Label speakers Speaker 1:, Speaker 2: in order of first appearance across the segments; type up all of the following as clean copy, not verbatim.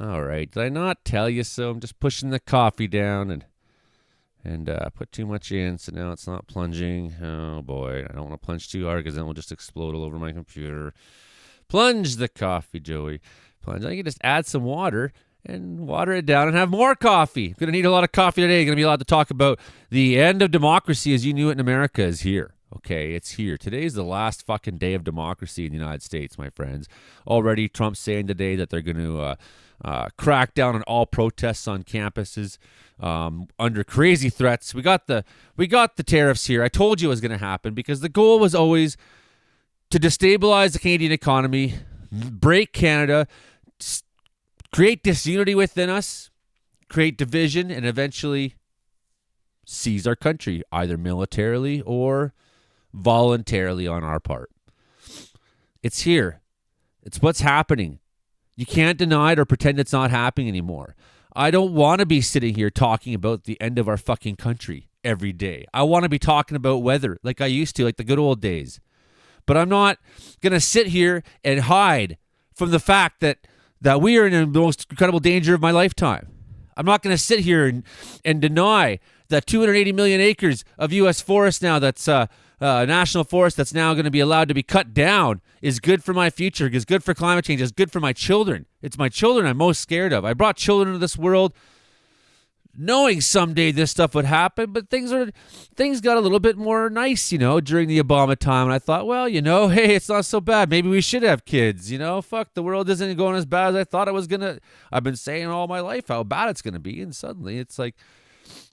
Speaker 1: All right. Did I not tell you so? I'm just pushing the coffee down and put too much in, so now it's not plunging. Oh, boy. I don't want to plunge too hard because then it will just explode all over my computer. Plunge the coffee, Joey. Plunge. I can just add some water and water it down and have more coffee. Going to need a lot of coffee today. Going to be allowed to talk about the end of democracy as you knew it in America is here. Okay, it's here. Today's the last fucking day of democracy in the United States, my friends. Already Trump's saying today that they're going to crack down on all protests on campuses under crazy threats. We got the tariffs here. I told you it was going to happen because the goal was always to destabilize the Canadian economy, break Canada, create disunity within us, create division, and eventually seize our country, either militarily or voluntarily on our part. It's here. It's what's happening. You can't deny it or pretend it's not happening anymore. I don't want to be sitting here talking about the end of our fucking country every day. I want to be talking about weather like I used to, like the good old days. But I'm not going to sit here and hide from the fact that we are in the most incredible danger of my lifetime. I'm not going to sit here and deny that 280 million acres of U.S. forest now that's national forest that's now going to be allowed to be cut down is good for my future, is good for climate change, is good for my children. It's my children I'm most scared of. I brought children into this world knowing someday this stuff would happen, but things got a little bit more nice, during the Obama time. And I thought, well, hey, it's not so bad. Maybe we should have kids, fuck, the world isn't going as bad as I thought it was going to. I've been saying all my life how bad it's going to be. And suddenly it's like,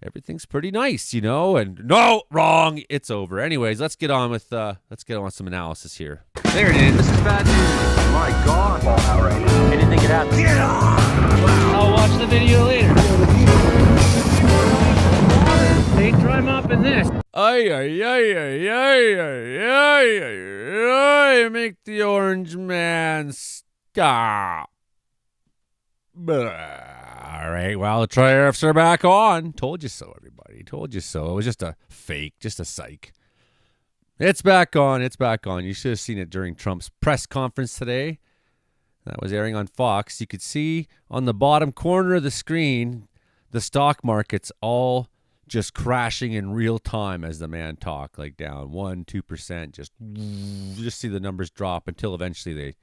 Speaker 1: everything's pretty nice, and no, wrong, it's over. Anyways, let's get on with some analysis here.
Speaker 2: There it is. This is bad news. My God. Anything could happen. Get on! I'll watch the video later. They dry mopping this.
Speaker 1: Make the orange man stop. All right, well, the tariffs are back on. Told you so, everybody. Told you so. It was just a fake, just a psych. It's back on. It's back on. You should have seen it during Trump's press conference today. That was airing on Fox. You could see on the bottom corner of the screen the stock markets all just crashing in real time as the man talked, like down 1-2%. Just see the numbers drop until eventually they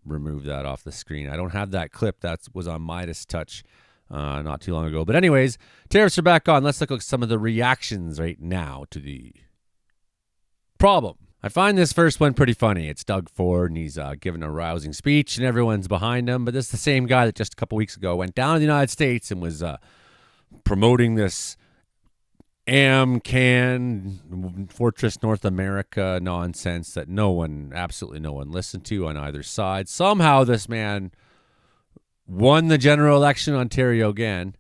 Speaker 1: remove that off the screen. I don't have that clip. That was on Midas Touch not too long ago. But anyways, tariffs are back on. Let's look at some of the reactions right now to the problem. I find this first one pretty funny. It's Doug Ford, and he's giving a rousing speech, and everyone's behind him. But this is the same guy that just a couple weeks ago went down to the United States and was promoting this AmCan Fortress North America nonsense that absolutely no one listened to on either side. Somehow this man won the general election in Ontario again.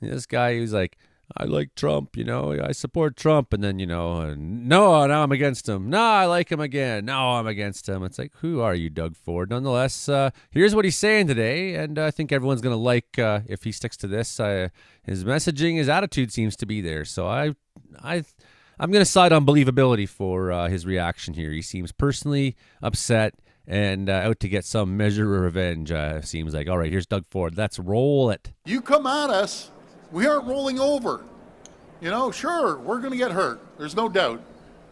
Speaker 1: And this guy, he was like, I like Trump, I support Trump. And then, no, now I'm against him. No, I like him again. No, I'm against him. It's like, who are you, Doug Ford? Nonetheless, here's what he's saying today. And I think everyone's going to like, if he sticks to this, his messaging, his attitude seems to be there. So I'm going to side on believability for his reaction here. He seems personally upset and out to get some measure of revenge. Seems like, all right, here's Doug Ford. Let's roll it.
Speaker 3: You come at us. We aren't rolling over. Sure, we're going to get hurt. There's no doubt.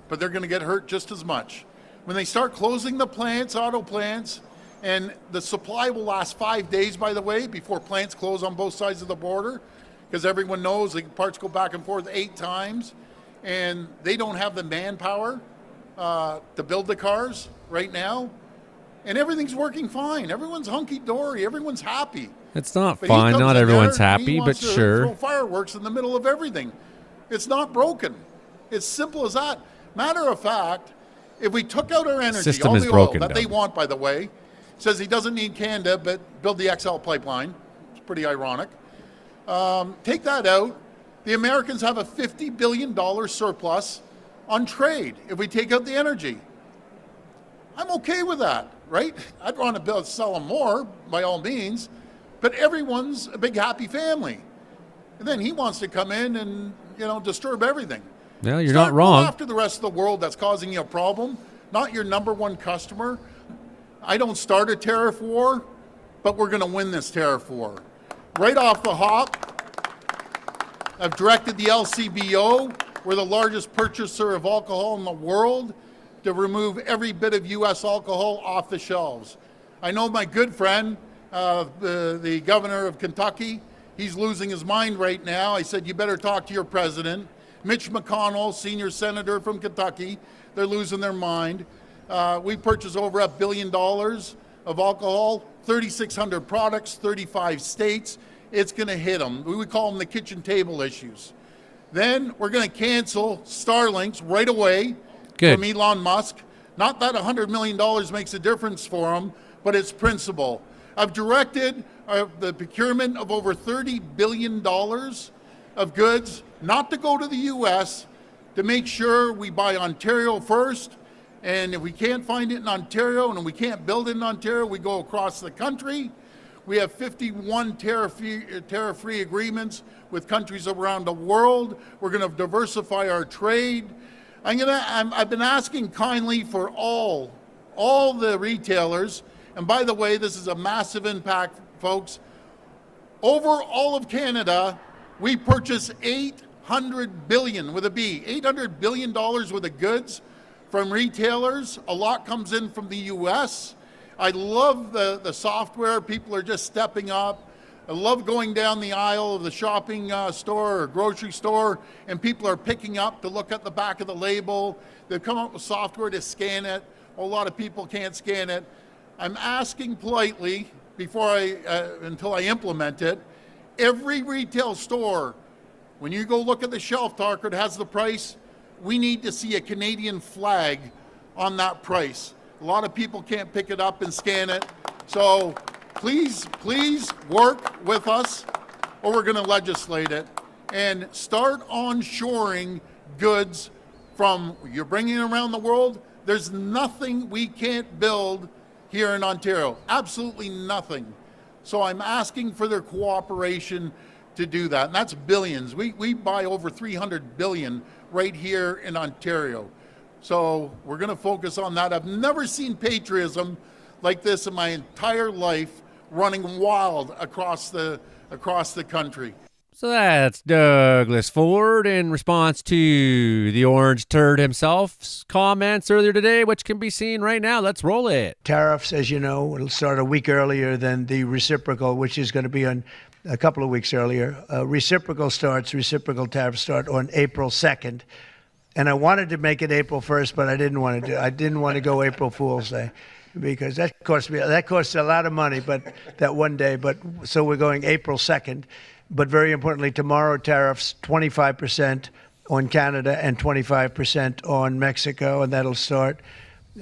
Speaker 3: But they're going to get hurt just as much. When they start closing the plants, auto plants, and the supply will last 5 days, by the way, before plants close on both sides of the border, because everyone knows the parts go back and forth 8 times, and they don't have the manpower to build the cars right now. And everything's working fine. Everyone's hunky-dory. Everyone's happy.
Speaker 1: It's not fine. Not everyone's happy, but sure.
Speaker 3: Throw fireworks in the middle of everything. It's not broken. It's simple as that. Matter of fact, if we took out our energy,
Speaker 1: system
Speaker 3: all
Speaker 1: is
Speaker 3: the
Speaker 1: broken,
Speaker 3: oil that they want, by the way, says he doesn't need Canada, but build the XL pipeline. It's pretty ironic. Take that out. The Americans have a $50 billion surplus on trade if we take out the energy. I'm okay with that, right? I'd want to sell them more, by all means, but everyone's a big happy family. And then he wants to come in and, disturb everything.
Speaker 1: No, you're not wrong.
Speaker 3: Go after the rest of the world that's causing you a problem, not your number one customer. I don't start a tariff war. but we're going to win this tariff war. Right off the hop, I've directed the LCBO, we're the largest purchaser of alcohol in the world, to remove every bit of U.S. alcohol off the shelves. I know my good friend, the governor of Kentucky, he's losing his mind right now. I said, you better talk to your president. Mitch McConnell, senior senator from Kentucky, they're losing their mind. We purchase over $1 billion of alcohol, 3,600 products, 35 states. It's going to hit them. We call them the kitchen table issues. Then we're going to cancel Starlinks right away from Elon Musk. Not that $100 million makes a difference for him, but it's principle. I've directed the procurement of over $30 billion of goods not to go to the U.S., to make sure we buy Ontario first. And if we can't find it in Ontario and we can't build it in Ontario, we go across the country. We have 51 tariff-free agreements with countries around the world. We're going to diversify our trade. I've been asking kindly for all the retailers, and by the way, this is a massive impact, folks. Over all of Canada, we purchase $800 billion with a B, $800 billion worth of goods from retailers. A lot comes in from the U.S. I love the software. People are just stepping up. I love going down the aisle of the shopping store or grocery store, and people are picking up to look at the back of the label. They've come up with software to scan it. A lot of people can't scan it. I'm asking politely until I implement it. Every retail store, when you go look at the shelf talker, it has the price. We need to see a Canadian flag on that price. A lot of people can't pick it up and scan it. So please work with us, or we're going to legislate it and start onshoring goods from you're bringing around the world. There's nothing we can't build here in Ontario. Absolutely nothing. So I'm asking for their cooperation to do that. And that's billions. We buy over $300 billion right here in Ontario. So we're going to focus on that. I've never seen patriotism like this in my entire life, running wild across the country.
Speaker 1: So that's Douglas Ford in response to the orange turd himself's comments earlier today, which can be seen right now. Let's roll it.
Speaker 4: Tariffs, as you know, it'll start a week earlier than the reciprocal, which is going to be on a couple of weeks earlier. Reciprocal tariffs start on April 2nd. And I wanted to make it April 1st, but I didn't want to go April Fool's Day, because that costs a lot of money, but that one day. But so we're going April 2nd. But very importantly, tomorrow tariffs 25% on Canada and 25% on Mexico, and that'll start.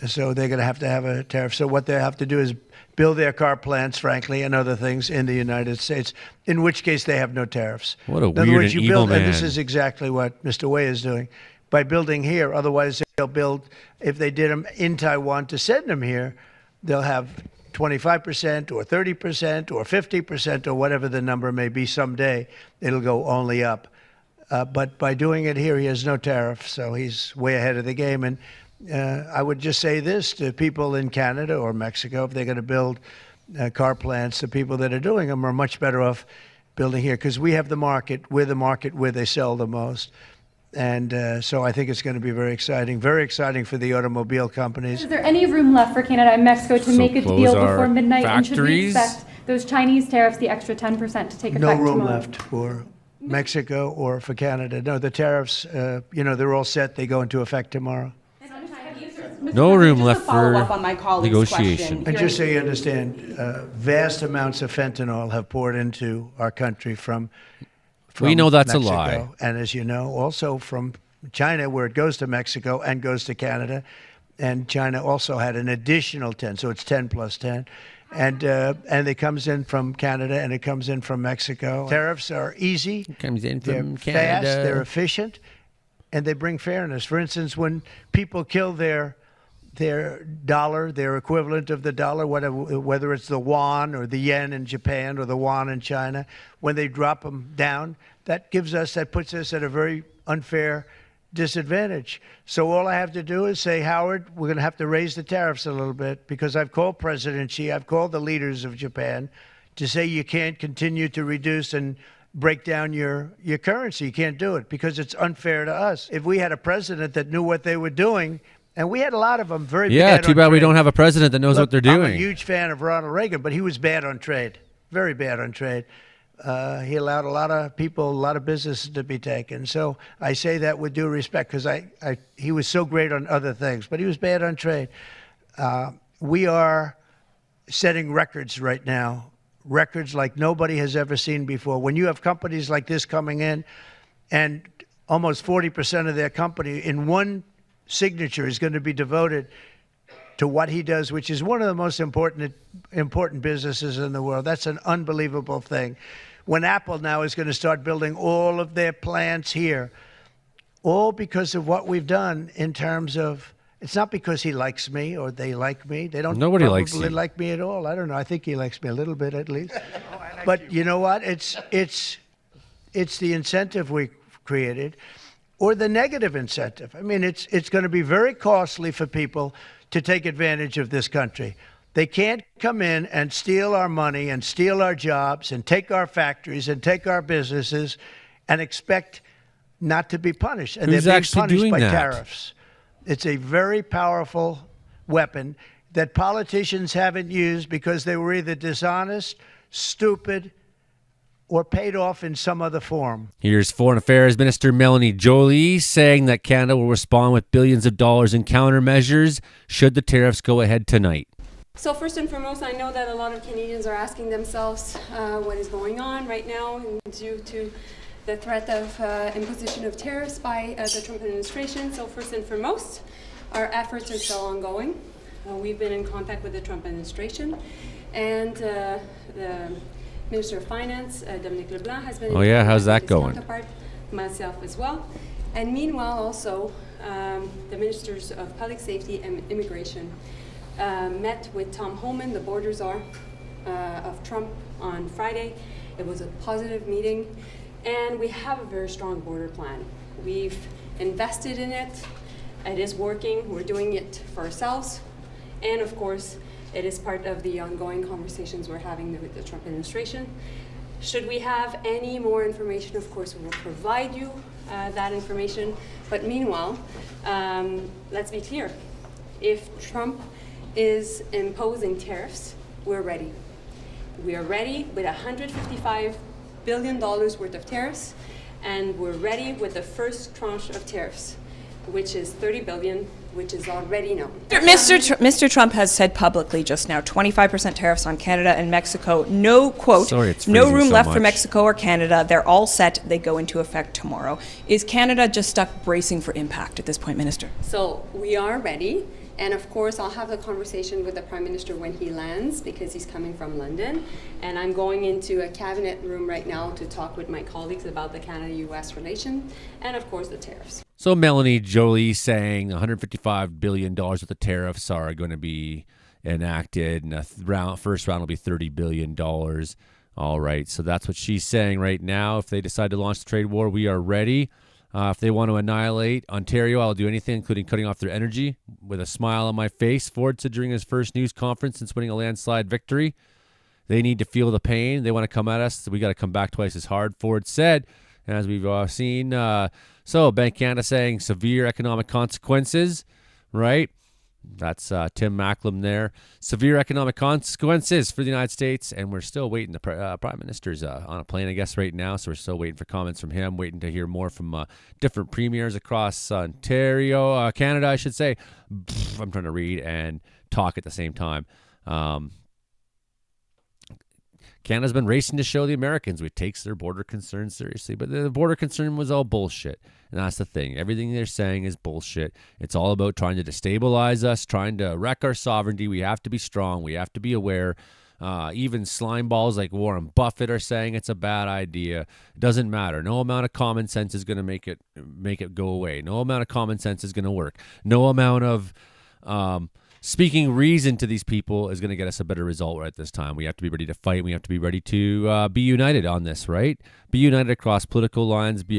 Speaker 4: So they're going to have a tariff. So what they have to do is build their car plants, frankly, and other things in the United States, in which case they have no tariffs.
Speaker 1: What a weird and evil man.
Speaker 4: And this is exactly what Mr. Wei is doing. By building here, otherwise they'll build, if they did them in Taiwan to send them here, they'll have 25% or 30% or 50% or whatever the number may be someday. It'll go only up. But by doing it here, he has no tariff, so he's way ahead of the game. And I would just say this to people in Canada or Mexico: if they're going to build car plants, the people that are doing them are much better off building here, because we have the market. We're the market where they sell the most. And so I think it's going to be very exciting for the automobile companies.
Speaker 5: Is there any room left for Canada and Mexico to make a deal before midnight?
Speaker 1: Factories.
Speaker 5: And should we expect those Chinese tariffs, the extra 10%, to take effect tomorrow?
Speaker 4: No room left for Mexico or for Canada. No, the tariffs, they're all set. They go into effect tomorrow.
Speaker 1: No room left for
Speaker 6: up on my
Speaker 1: negotiation.
Speaker 4: And just so you understand, vast amounts of fentanyl have poured into our country from
Speaker 1: we know that's
Speaker 4: Mexico,
Speaker 1: a lie.
Speaker 4: And as you know, also from China, where it goes to Mexico and goes to Canada. And China also had an additional 10, so it's 10 plus 10. And it comes in from Canada and it comes in from Mexico. Tariffs are easy.
Speaker 1: It comes in
Speaker 4: they're
Speaker 1: from Canada.
Speaker 4: Fast, they're efficient, and they bring fairness. For instance, when people kill their dollar, their equivalent of the dollar, whether it's the yuan or the yen in Japan or the yuan in China, when they drop them down, that puts us at a very unfair disadvantage. So all I have to do is say, Howard, we're going to have to raise the tariffs a little bit, because I've called President Xi, I've called the leaders of Japan to say you can't continue to reduce and break down your currency. You can't do it because it's unfair to us. If we had a president that knew what they were doing, and we had a lot of them very bad
Speaker 1: Yeah, too
Speaker 4: on
Speaker 1: bad we
Speaker 4: trade.
Speaker 1: don't have a president that knows what they're doing.
Speaker 4: I'm a huge fan of Ronald Reagan, but he was bad on trade, very bad on trade. He allowed a lot of people, a lot of businesses to be taken. So I say that with due respect, because he was so great on other things, but he was bad on trade. We are setting records right now, records like nobody has ever seen before. When you have companies like this coming in, and almost 40% of their company in one signature is going to be devoted to what he does, which is one of the most important businesses in the world. That's an unbelievable thing. When Apple now is going to start building all of their plants here, all because of what we've done in terms of, it's not because he likes me or they like me. They don't
Speaker 1: Nobody
Speaker 4: probably
Speaker 1: likes you.
Speaker 4: like me at all. I don't know. I think he likes me a little bit at least. But you know what? It's the incentive we created, or the negative incentive. I mean, it's going to be very costly for people to take advantage of this country. They can't come in and steal our money and steal our jobs and take our factories and take our businesses and expect not to be punished. And
Speaker 1: Who's
Speaker 4: they're being
Speaker 1: actually
Speaker 4: punished
Speaker 1: doing
Speaker 4: by
Speaker 1: that?
Speaker 4: tariffs. It's a very powerful weapon that politicians haven't used because they were either dishonest, stupid, or paid off in some other form.
Speaker 1: Here's Foreign Affairs Minister Melanie Joly saying that Canada will respond with billions of dollars in countermeasures should the tariffs go ahead tonight.
Speaker 6: So first and foremost, I know that a lot of Canadians are asking themselves what is going on right now due to the threat of imposition of tariffs by the Trump administration. So first and foremost, our efforts are still ongoing. We've been in contact with the Trump administration, and the Minister of Finance, Dominic LeBlanc, has been in contact
Speaker 1: how's that
Speaker 6: with his
Speaker 1: going?
Speaker 6: counterpart, myself as well. And meanwhile, also, the Ministers of Public Safety and Immigration met with Tom Homan, the border czar of Trump, on Friday. It was a positive meeting, and we have a very strong border plan. We've invested in it. It is working. We're doing it for ourselves. And of course, it is part of the ongoing conversations we're having with the Trump administration. Should we have any more information, of course, we will provide you that information. But meanwhile, let's be clear. If Trump is imposing tariffs, we're ready. We are ready with $155 billion worth of tariffs, and we're ready with the first tranche of tariffs, which is $30 billion, which is already known.
Speaker 7: Mr. Trump has said publicly just now 25% tariffs on Canada and Mexico. No, quote,
Speaker 1: Sorry, it's
Speaker 7: no
Speaker 1: freezing
Speaker 7: room
Speaker 1: so
Speaker 7: left for
Speaker 1: much.
Speaker 7: Mexico or Canada. They're all set. They go into effect tomorrow. Is Canada just stuck bracing for impact at this point, Minister?
Speaker 6: So we are ready. And of course, I'll have the conversation with the Prime Minister when he lands, because he's coming from London. And I'm going into a cabinet room right now to talk with my colleagues about the Canada-US relation and, of course, the tariffs.
Speaker 1: So Melanie Joly saying $155 billion worth of tariffs are going to be enacted, and first round will be $30 billion. All right, so that's what she's saying right now. If they decide to launch the trade war, we are ready. If they want to annihilate Ontario, I'll do anything, including cutting off their energy. With a smile on my face, Ford said during his first news conference since winning a landslide victory. They need to feel the pain. They want to come at us, so we got to come back twice as hard, Ford said. And as we've seen, so Bank Canada saying severe economic consequences, right? That's Tim Macklem there. Severe economic consequences for the United States, and we're still waiting. The Prime Minister's on a plane, I guess, right now, so we're still waiting for comments from him, waiting to hear more from different premiers across Canada, I should say. I'm trying to read and talk at the same time. Canada's been racing to show the Americans it takes their border concerns seriously, but the border concern was all bullshit. And that's the thing. Everything they're saying is bullshit. It's all about trying to destabilize us, trying to wreck our sovereignty. We have to be strong. We have to be aware. Even slime balls like Warren Buffett are saying it's a bad idea. It doesn't matter. No amount of common sense is going to make it go away. No amount of common sense is going to work. No amount of speaking reason to these people is going to get us a better result right this time. We have to be ready to fight. We have to be ready to be united on this, right? Be united across political lines, be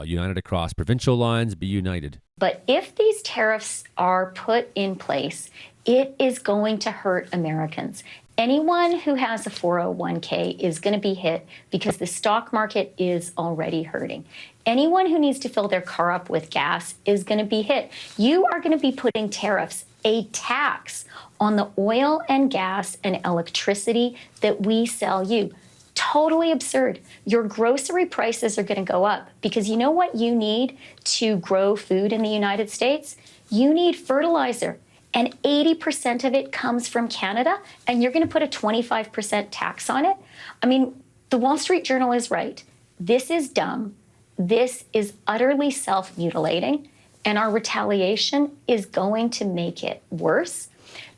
Speaker 1: united across provincial lines, be united.
Speaker 8: But if these tariffs are put in place, it is going to hurt Americans. Anyone who has a 401k is going to be hit because the stock market is already hurting. Anyone who needs to fill their car up with gas is going to be hit. You are going to be putting tariffs, a tax on the oil and gas and electricity that we sell you. Totally absurd. Your grocery prices are going to go up because you know what you need to grow food in the United States? You need fertilizer. And 80% of it comes from Canada, and you're going to put a 25% tax on it? I mean, the Wall Street Journal is right. This is dumb. This is utterly self-mutilating, and our retaliation is going to make it worse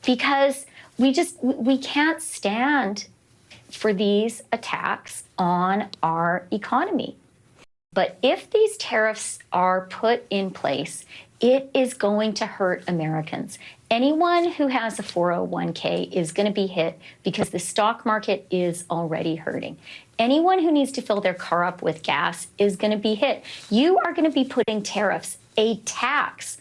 Speaker 8: because we can't stand for these attacks on our economy. But if these tariffs are put in place, it is going to hurt Americans. Anyone who has a 401k is going to be hit because the stock market is already hurting. Anyone who needs to fill their car up with gas is going to be hit. You are going to be putting tariffs, a tax.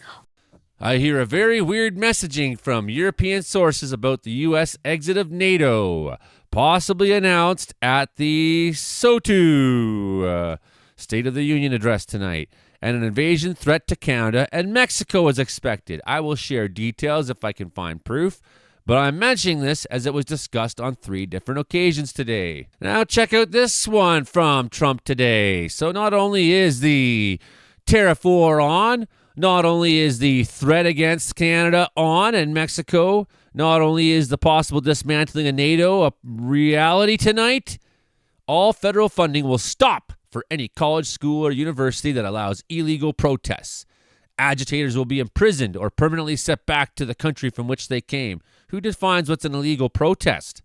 Speaker 1: I hear a very weird messaging from European sources about the U.S. exit of NATO, possibly announced at the SOTU State of the Union address tonight. And an invasion threat to Canada and Mexico is expected. I will share details if I can find proof, but I'm mentioning this as it was discussed on 3 different occasions today. Now check out this one from Trump today. So not only is the tariff war on, not only is the threat against Canada on and Mexico, not only is the possible dismantling of NATO a reality tonight, all federal funding will stop for any college, school, or university that allows illegal protests. Agitators will be imprisoned or permanently sent back to the country from which they came. Who defines what's an illegal protest?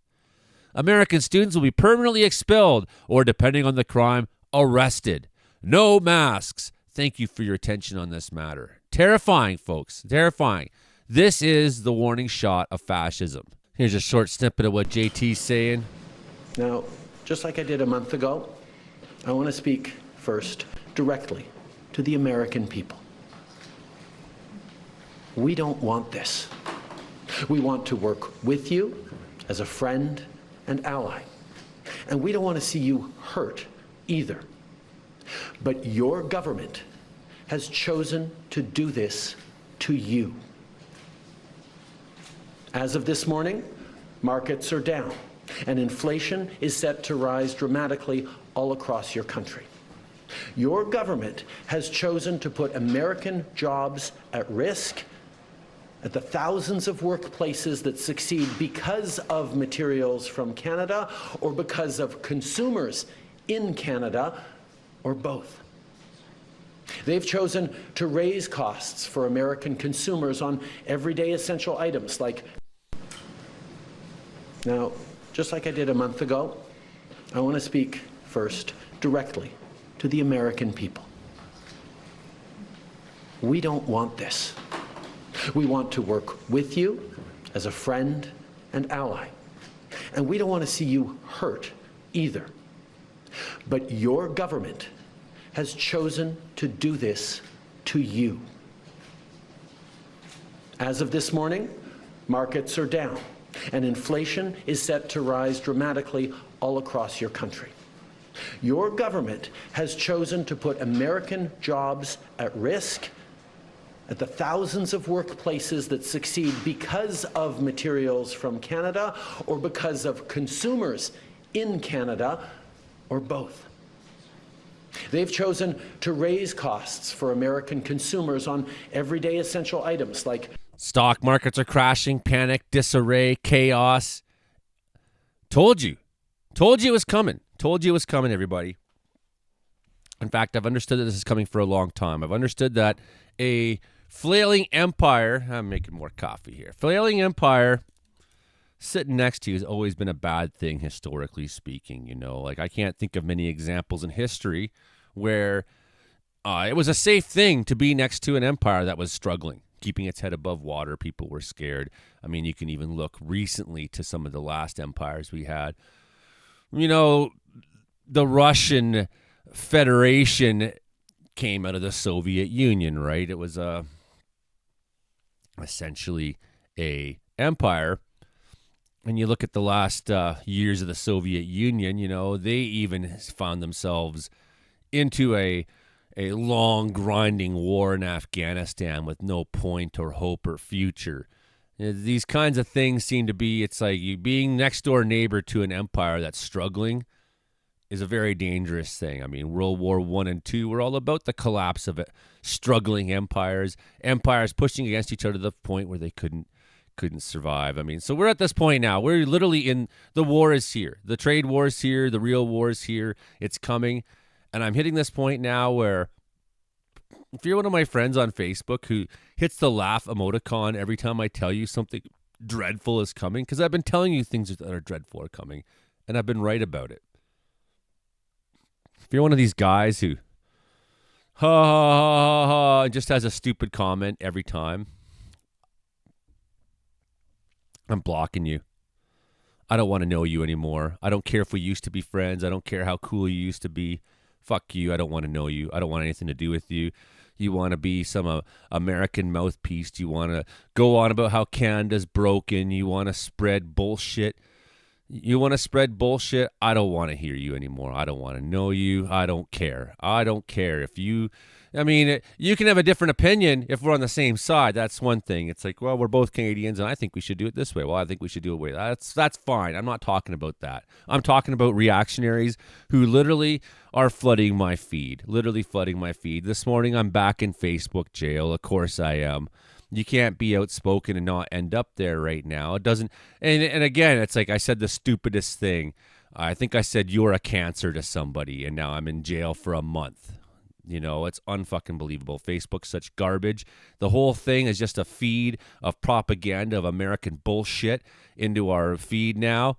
Speaker 1: American students will be permanently expelled or, depending on the crime, arrested. No masks. Thank you for your attention on this matter. Terrifying, folks. Terrifying. This is the warning shot of fascism. Here's a short snippet of what JT's saying.
Speaker 9: Now, just like I did a month ago, I want to speak first directly to the American people. We don't want this. We want to work with you as a friend and ally. And we don't want to see you hurt either. But your government has chosen to do this to you. As of this morning, markets are down, and inflation is set to rise dramatically all across your country. Your government has chosen to put American jobs at risk at the thousands of workplaces that succeed because of materials from Canada or because of consumers in Canada, or both. They've chosen to raise costs for American consumers on everyday essential items like... Now, just like I did a month ago, I want to speak first directly to the American people. We don't want this. We want to work with you as a friend and ally. And we don't want to see you hurt either. But your government has chosen to do this to you. As of this morning, markets are down, and inflation is set to rise dramatically all across your country. Your government has chosen to put American jobs at risk at the thousands of workplaces that succeed because of materials from Canada or because of consumers in Canada, or both. They've chosen to raise costs for American consumers on everyday essential items like...
Speaker 1: Stock markets are crashing, panic, disarray, chaos. Told you. Told you it was coming. Told you it was coming, everybody. In fact, I've understood that this is coming for a long time. I've understood that a flailing empire... I'm making more coffee here. Flailing empire sitting next to you has always been a bad thing, historically speaking. You know, like I can't think of many examples in history where it was a safe thing to be next to an empire that was struggling, keeping its head above water. People were scared. I mean, you can even look recently to some of the last empires we had. You know, the Russian Federation came out of the Soviet Union, right? It was essentially a empire. And you look at the last years of the Soviet Union, you know, they even found themselves into a long grinding war in Afghanistan with no point or hope or future. You know, these kinds of things seem to be, it's like you being next door neighbor to an empire that's struggling is a very dangerous thing. I mean, World War I and II were all about the collapse of it. Struggling empires pushing against each other to the point where they couldn't survive. I mean, so we're at this point now. We're literally in, the war is here. The trade war is here. The real war is here. It's coming. And I'm hitting this point now where if you're one of my friends on Facebook who hits the laugh emoticon every time I tell you something dreadful is coming, because I've been telling you things that are dreadful are coming, and I've been right about it. If you're one of these guys who ha ha ha ha ha just has a stupid comment every time, I'm blocking you. I don't want to know you anymore. I don't care if we used to be friends. I don't care how cool you used to be. Fuck you. I don't want to know you. I don't want anything to do with you. You want to be some American mouthpiece. You want to go on about how Canada's broken. You want to spread bullshit. I don't want to hear you anymore. I don't want to know you. I don't care. If you, I mean, you can have a different opinion if we're on the same side. That's one thing. It's like, well, we're both Canadians, and I think we should do it this way. Well, I think we should do it way. That's fine. I'm not talking about that. I'm talking about reactionaries who literally are flooding my feed. This morning, I'm back in Facebook jail. Of course I am. You can't be outspoken and not end up there right now. It doesn't. And again, it's like I said the stupidest thing. I think I said you're a cancer to somebody, and now I'm in jail for a month. You know, it's unfucking believable. Facebook's such garbage. The whole thing is just a feed of propaganda of American bullshit into our feed now.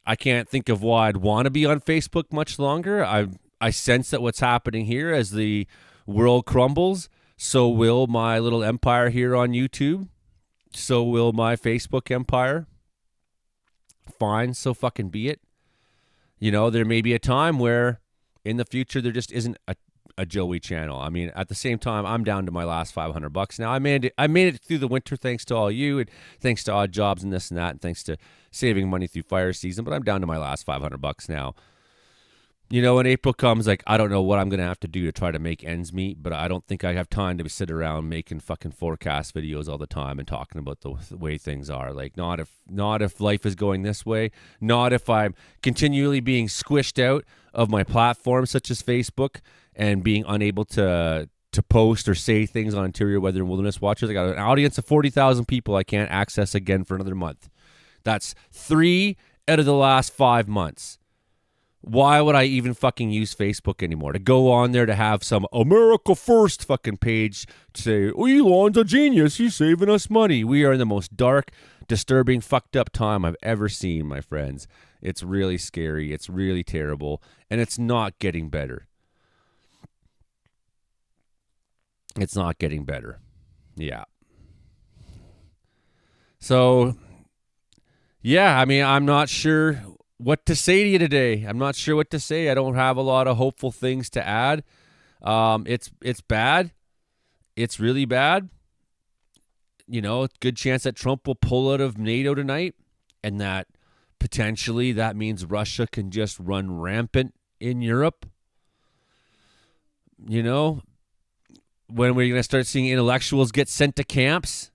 Speaker 1: I can't think of why I'd want to be on Facebook much longer. I sense that what's happening here as the world crumbles, so will my little empire here on YouTube. So will my Facebook empire. Fine, so fucking be it. You know, there may be a time where in the future there just isn't a Joey channel. I mean, at the same time, I'm down to my last $500 now. I made it through the winter thanks to all you, and thanks to odd jobs and this and that, and thanks to saving money through fire season, but I'm down to my last $500 now. You know, when April comes, like, I don't know what I'm going to have to do to try to make ends meet, but I don't think I have time to sit around making fucking forecast videos all the time and talking about the way things are. Like, not if life is going this way, not if I'm continually being squished out of my platforms such as Facebook and being unable to post or say things on Interior Weather and Wilderness Watchers. I got an audience of 40,000 people I can't access again for another month. That's 3 out of the last 5 months. Why would I even fucking use Facebook anymore? To go on there to have some America First fucking page to say, oh, Elon's a genius. He's saving us money. We are in the most dark, disturbing, fucked up time I've ever seen, my friends. It's really scary. It's really terrible. And it's not getting better. It's not getting better. Yeah. So, yeah, I mean, I'm not sure what to say to you today. I'm not sure what to say. I don't have a lot of hopeful things to add. It's bad. It's really bad. You know, good chance that Trump will pull out of NATO tonight, and that potentially that means Russia can just run rampant in Europe. You know, when we're going to start seeing intellectuals get sent to camps.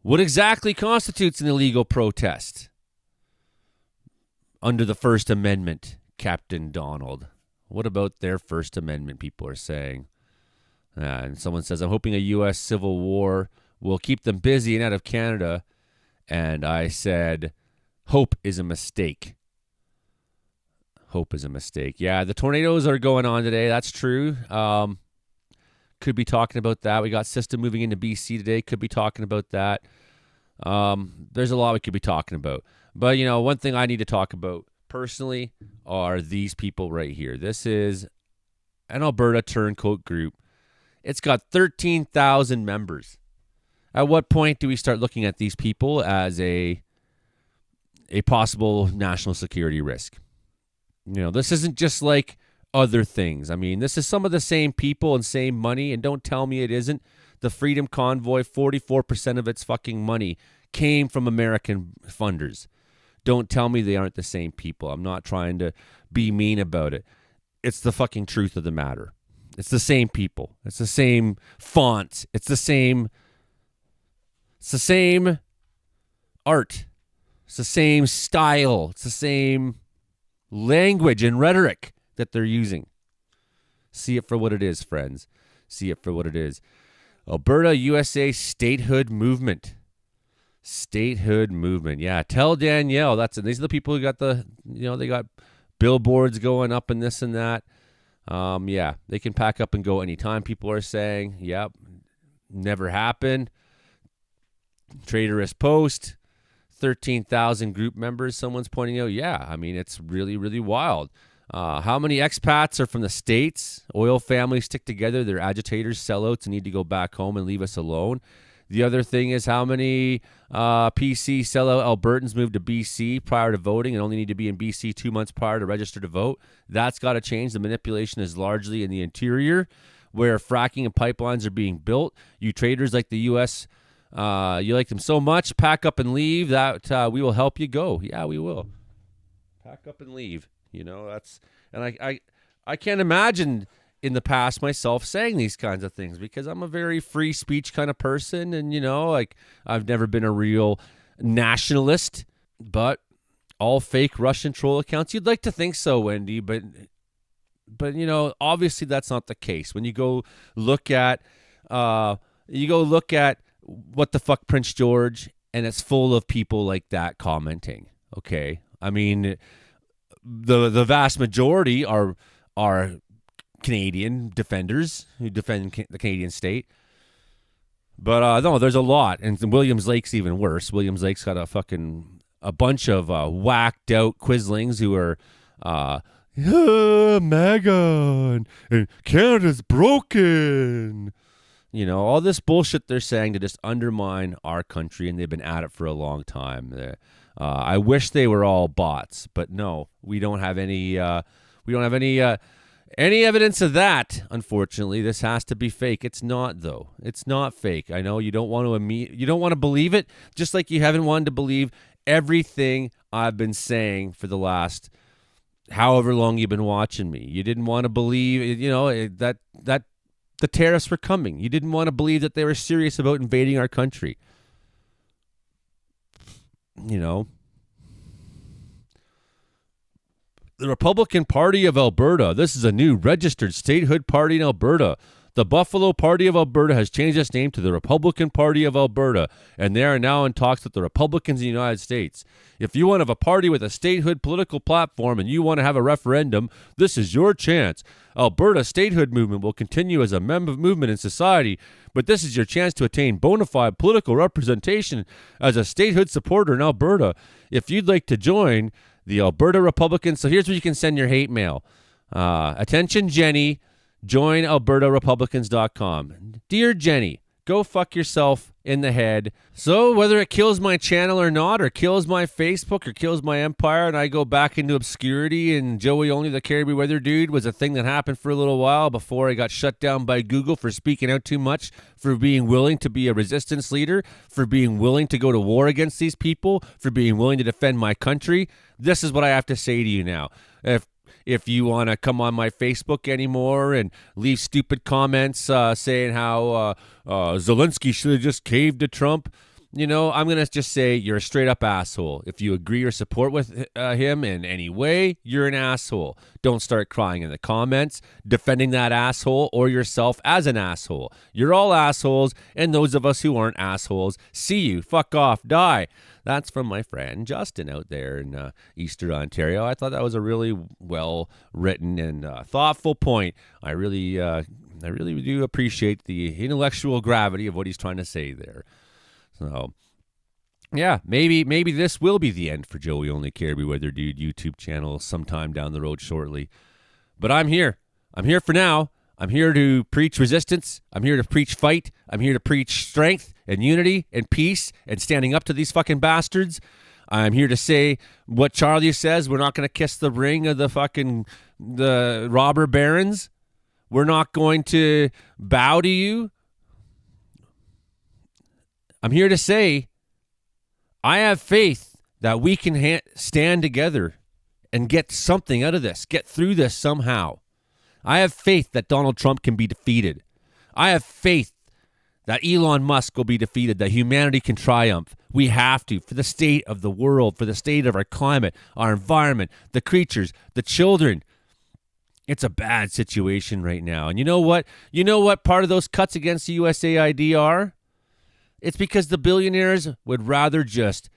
Speaker 1: What exactly constitutes an illegal protest? Under the First Amendment, Captain Donald. What about their First Amendment, people are saying? And someone says, I'm hoping a U.S. civil war will keep them busy and out of Canada. And I said, hope is a mistake. Hope is a mistake. Yeah, the tornadoes are going on today. That's true. Could be talking about that. We got system moving into BC today. Could be talking about that. There's a lot we could be talking about. But, you know, one thing I need to talk about personally are these people right here. This is an Alberta turncoat group. It's got 13,000 members. At what point do we start looking at these people as a possible national security risk? You know, this isn't just like other things. I mean, this is some of the same people and same money, and don't tell me it isn't. The Freedom Convoy, 44% of its fucking money came from American funders. Don't tell me they aren't the same people. I'm not trying to be mean about it. It's the fucking truth of the matter. It's the same people. It's the same fonts. It's the same art. It's the same style. It's the same language and rhetoric that they're using. See it for what it is, friends. See it for what it is. Alberta, USA statehood movement. Statehood movement. Yeah, tell Danielle. These are the people who got they got billboards going up and this and that. Yeah, they can pack up and go anytime. People are saying, yep, never happened. Traitorous post. 13,000 group members. Someone's pointing out, yeah, I mean, it's really, really wild. How many expats are from the States? Oil families stick together. They're agitators, sellouts, and need to go back home and leave us alone. The other thing is how many PC sellout Albertans moved to BC prior to voting and only need to be in BC 2 months prior to register to vote. That's got to change. The manipulation is largely in the interior where fracking and pipelines are being built. You traders like the U.S., you like them so much, pack up and leave. That we will help you go. Yeah, we will. Pack up and leave. You know, I can't imagine in the past myself saying these kinds of things because I'm a very free speech kind of person, and you know, like I've never been a real nationalist, but all fake Russian troll accounts. You'd like to think so, Wendy, but you know, obviously that's not the case. When you go look at what the fuck Prince George, and it's full of people like that commenting. Okay, I mean, the vast majority are Canadian defenders who defend the Canadian state. But no, there's a lot. And Williams Lake's even worse. Williams Lake's got a bunch of whacked out quislings who are MAGA and Canada's broken. You know, all this bullshit they're saying to just undermine our country, and they've been at it for a long time. I wish they were all bots, but no, we don't have any evidence of that. Unfortunately, this has to be fake. It's not, though. It's not fake. I know you don't want to believe it, just like you haven't wanted to believe everything I've been saying for the last however long you've been watching me. You didn't want to believe, you know, that the tariffs were coming. You didn't want to believe that they were serious about invading our country. You know, the Republican Party of Alberta. This is a new registered statehood party in Alberta. The Buffalo Party of Alberta has changed its name to the Republican Party of Alberta, and they are now in talks with the Republicans in the United States. If you want to have a party with a statehood political platform and you want to have a referendum, this is your chance. Alberta statehood movement will continue as a movement in society, but this is your chance to attain bona fide political representation as a statehood supporter in Alberta. If you'd like to join the Alberta Republicans, so here's where you can send your hate mail. Attention, Jenny. Join AlbertaRepublicans.com. Dear Jenny, go fuck yourself in the head. So whether it kills my channel or not, or kills my Facebook, or kills my empire, and I go back into obscurity, and Joey Only the Caribou Weather Dude was a thing that happened for a little while before I got shut down by Google for speaking out too much, for being willing to be a resistance leader, for being willing to go to war against these people, for being willing to defend my country. This is what I have to say to you now. If you want to come on my Facebook anymore and leave stupid comments saying how Zelensky should have just caved to Trump, you know, I'm going to just say you're a straight up asshole. If you agree or support with him in any way, you're an asshole. Don't start crying in the comments, defending that asshole or yourself as an asshole. You're all assholes, and those of us who aren't assholes, see you. Fuck off. Die. That's from my friend Justin out there in Eastern Ontario. I thought that was a really well-written and thoughtful point. I really do appreciate the intellectual gravity of what he's trying to say there. So, yeah, maybe this will be the end for Joey Only Caribou Weather Dude YouTube channel sometime down the road shortly. But I'm here. I'm here for now. I'm here to preach resistance. I'm here to preach fight. I'm here to preach strength and unity and peace and standing up to these fucking bastards. I'm here to say what Charlie says. We're not going to kiss the ring of the robber barons. We're not going to bow to you. I'm here to say I have faith that we can stand together and get something out of this, get through this somehow. I have faith that Donald Trump can be defeated. I have faith that Elon Musk will be defeated, that humanity can triumph. We have to, for the state of the world, for the state of our climate, our environment, the creatures, the children. It's a bad situation right now. And you know what? You know what part of those cuts against the USAID are? It's because the billionaires would rather just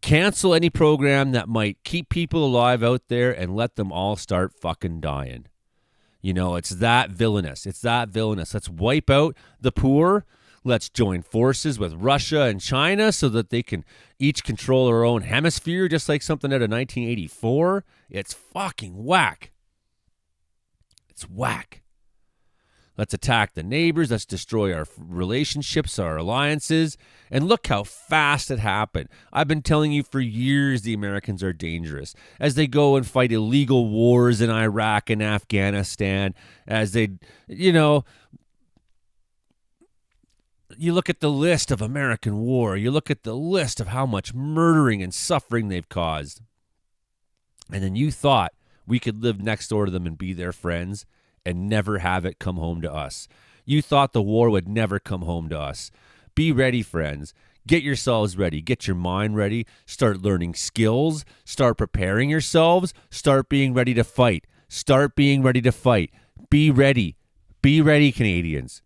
Speaker 1: cancel any program that might keep people alive out there and let them all start fucking dying. You know, it's that villainous. It's that villainous. Let's wipe out the poor. Let's join forces with Russia and China so that they can each control their own hemisphere, just like something out of 1984. It's fucking whack. It's whack. Let's attack the neighbors. Let's destroy our relationships, our alliances. And look how fast it happened. I've been telling you for years the Americans are dangerous as they go and fight illegal wars in Iraq and Afghanistan, as they, you look at the list of American war. You look at the list of how much murdering and suffering they've caused. And then you thought we could live next door to them and be their friends and never have it come home to us. You thought the war would never come home to us. Be ready, friends. Get yourselves ready. Get your mind ready. Start learning skills. Start preparing yourselves. Start being ready to fight. Start being ready to fight. Be ready. Be ready, Canadians.